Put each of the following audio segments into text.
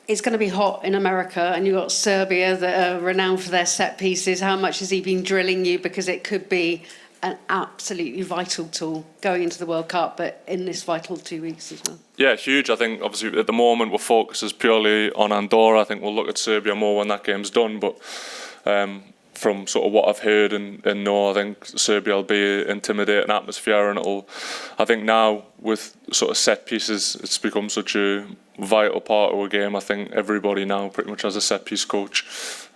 it's going to be hot in America, and you've got Serbia that are renowned for their set pieces. How much has he been drilling you? Because it could be an absolutely vital tool going into the World Cup, but in this vital 2 weeks as well. Yeah, huge. I think obviously at the moment we're focused purely on Andorra. I think we'll look at Serbia more when that game's done, but from sort of what I've heard and know, I think Serbia will be an intimidating atmosphere, and I think now with sort of set pieces, it's become such a vital part of a game. I think everybody now pretty much has a set piece coach,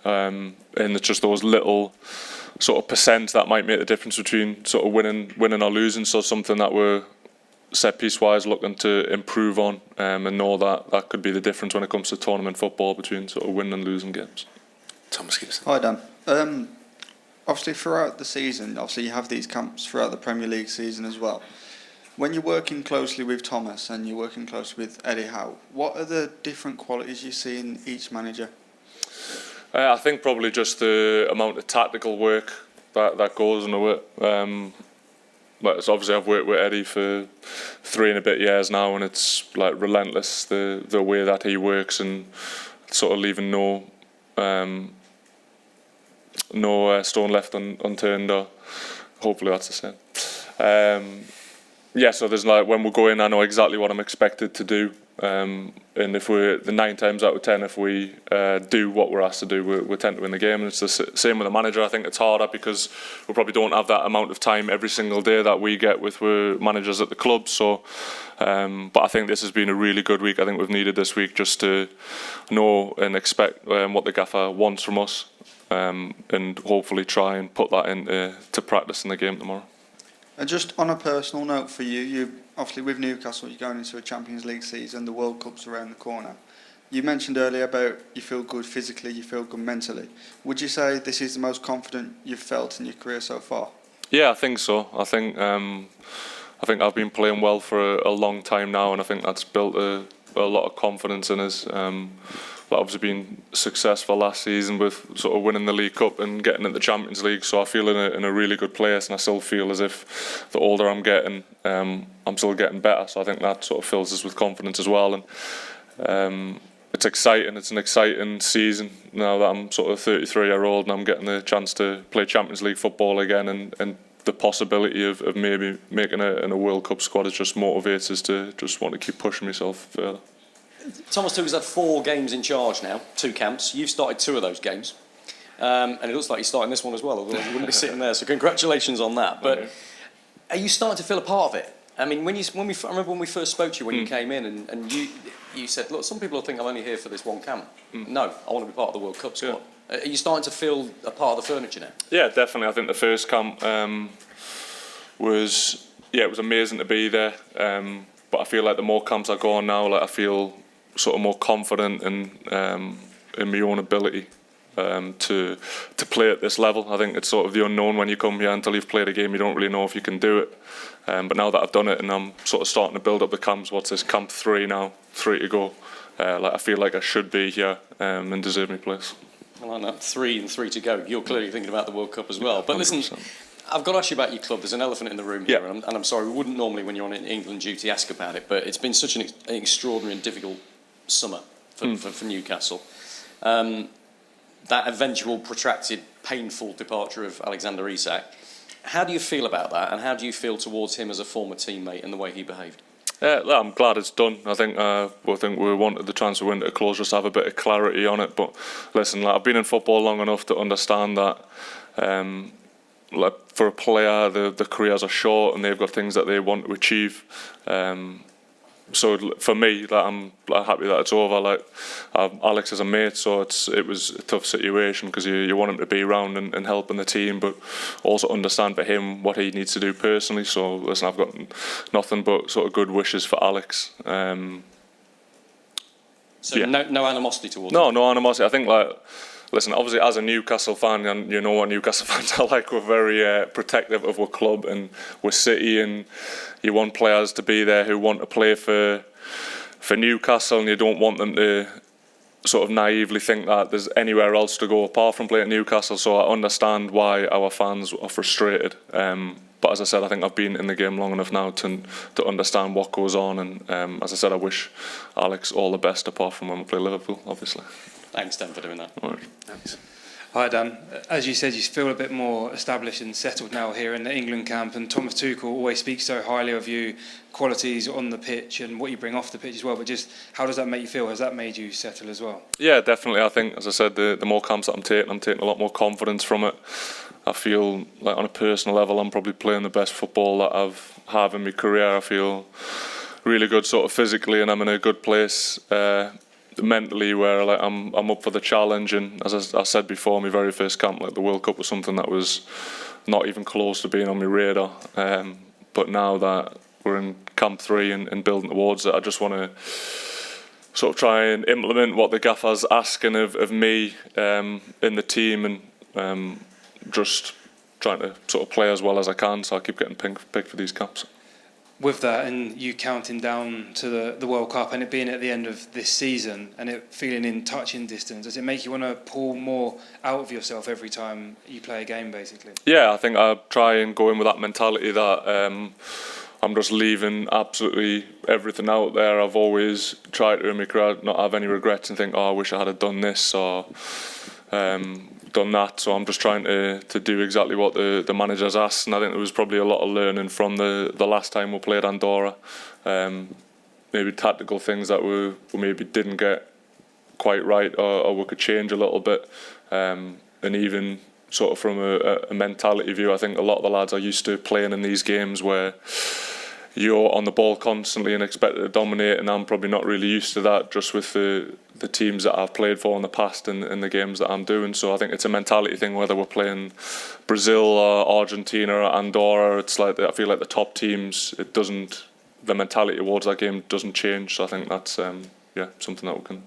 and it's just those little sort of percent that might make the difference between sort of winning or losing. So something that we're set piece wise looking to improve on, and know that could be the difference when it comes to tournament football between sort of winning and losing games. Thomas Gibson. Hi Dan. Obviously throughout the season, obviously you have these camps throughout the Premier League season as well. When you're working closely with Thomas and you're working closely with Eddie Howe, what are the different qualities you see in each manager? I think probably just the amount of tactical work that goes into it. But so obviously I've worked with Eddie for 3 and a bit years now, and it's like relentless the way that he works, and sort of leaving no stone left unturned, or hopefully that's the same. Yeah, so there's like when we go in, I know exactly what I'm expected to do, and if we're the 9 times out of 10, if we do what we're asked to do, we tend to win the game. And it's the same with the manager. I think it's harder because we probably don't have that amount of time every single day that we get with managers at the club. So, but I think this has been a really good week. I think we've needed this week just to know and expect what the gaffer wants from us, and hopefully try and put that into practice in the game tomorrow. And just on a personal note for you obviously with Newcastle, you're going into a Champions League season, the World Cup's around the corner. You mentioned earlier about you feel good physically, you feel good mentally. Would you say this is the most confident you've felt in your career so far? Yeah, I think so. I think I've been playing well for a long time now, and I think that's built a lot of confidence in us. Obviously been successful last season with sort of winning the League Cup and getting into the Champions League, so I feel in a really good place, and I still feel as if the older I'm getting, I'm still getting better, so I think that sort of fills us with confidence as well. And it's exciting. It's an exciting season now that I'm sort of 33-year-old and I'm getting the chance to play Champions League football again, and the possibility of maybe making a World Cup squad is just motivates us to just want to keep pushing myself further. Thomas Tuchel's had 4 games in charge now, 2 camps. You've started 2 of those games, and it looks like you're starting this one as well, otherwise you wouldn't be sitting there, so congratulations on that. But are you starting to feel a part of it? I mean, I remember when we first spoke to you when you came in, and you said, look, some people think I'm only here for this one camp. No, I want to be part of the World Cup squad. Yeah. Are you starting to feel a part of the furniture now? Yeah, definitely. I think the first camp was amazing to be there, but I feel like the more camps I go on now, like I feel sort of more confident in my own ability to play at this level. I think it's sort of the unknown when you come here. Until you've played a game, you don't really know if you can do it. But now that I've done it and I'm sort of starting to build up the camps, what's this, camp 3 now, 3 to go, I feel like I should be here and deserve my place. I like that, 3 and 3 to go. You're clearly thinking about the World Cup as well. But 100%. Listen, I've got to ask you about your club. There's an elephant in the room here, and I'm sorry, we wouldn't normally, when you're on England duty, ask about it, but it's been such an extraordinary and difficult summer for Newcastle. That eventual, protracted, painful departure of Alexander Isak. How do you feel about that, and how do you feel towards him as a former teammate and the way he behaved? I'm glad it's done. I think we wanted the transfer window to close just to have a bit of clarity on it. But listen, I've been in football long enough to understand that for a player, the careers are short and they've got things that they want to achieve. So for me, I'm happy that it's over. Alex is a mate, so it was a tough situation because you want him to be around and helping the team, but also understand for him what he needs to do personally. So listen, I've got nothing but sort of good wishes for Alex. No animosity towards him? No animosity. I think listen, obviously as a Newcastle fan, and you know what Newcastle fans are like, we're very protective of our club and we're City, and you want players to be there who want to play for Newcastle, and you don't want them to sort of naively think that there's anywhere else to go apart from playing at Newcastle, so I understand why our fans are frustrated. But as I said, I think I've been in the game long enough now to understand what goes on, and as I said, I wish Alex all the best apart from when we play Liverpool, obviously. Thanks, Dan, for doing that. All right. Thanks. Hi Dan, as you said, you feel a bit more established and settled now here in the England camp, and Thomas Tuchel always speaks so highly of you, qualities on the pitch and what you bring off the pitch as well, but just how does that make you feel? Has that made you settle as well? Yeah, definitely. I think, as I said, the more camps that I'm taking a lot more confidence from it. I feel like on a personal level I'm probably playing the best football that I've had in my career. I feel really good sort of physically, and I'm in a good place mentally where like I'm up for the challenge. And as I said before, my very first camp, like the World Cup was something that was not even close to being on my radar. But now that we're in camp 3 and building towards it, I just want to sort of try and implement what the gaffer's asking of me in the team, and just trying to sort of play as well as I can, so I keep getting picked for these camps. With that, and you counting down to the World Cup and it being at the end of this season and it feeling in touching distance, does it make you want to pull more out of yourself every time you play a game, basically? Yeah, I think I try and go in with that mentality that I'm just leaving absolutely everything out there. I've always tried to in my career not have any regrets and think, oh, I wish I had done this or done that. So I'm just trying to do exactly what the manager's asked, and I think there was probably a lot of learning from the last time we played Andorra. Maybe tactical things that we maybe didn't get quite right, or we could change a little bit, and even sort of from a mentality view, I think a lot of the lads are used to playing in these games where you're on the ball constantly and expected to dominate, and I'm probably not really used to that just with the teams that I've played for in the past and the games that I'm doing. So I think it's a mentality thing, whether we're playing Brazil or Argentina or Andorra. It's like I feel like the top teams, the mentality towards that game doesn't change. So I think that's something that we can